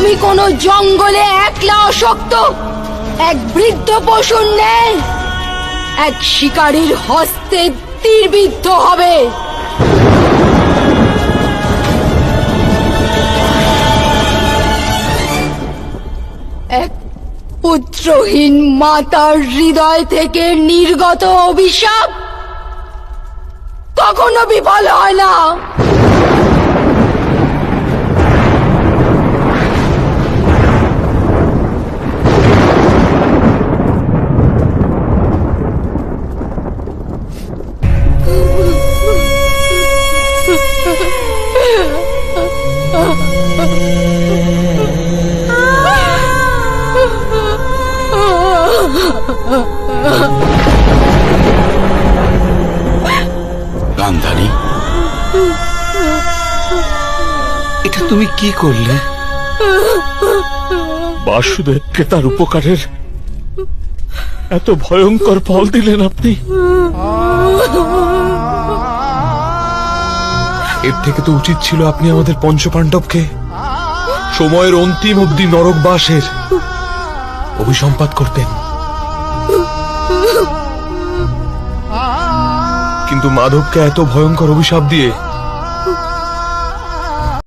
তুমি কোনো জঙ্গলে একলা অশক্ত এক বৃদ্ধ পশুর ন্যায় এক শিকারীর হস্তে তীরবিদ্ধ হবে। এক পুত্রহীন মাতার হৃদয় থেকে নির্গত অভিশাপ কখনো বিফল হয় না। গান্ধারী, এটা তুমি কি করলে? বাসুদেবকে তার উপকারের এত ভয়ঙ্কর ফল দিলেন আপনি। এর থেকে তো উচিত ছিল আপনি আমাদের পঞ্চপাণ্ডবকে সময়ের অন্তিম অবধি নরকবাসের অভিসম্পাত করতেন। কিন্তু মাধবকে এত ভয়ঙ্কর অভিশাপ দিয়ে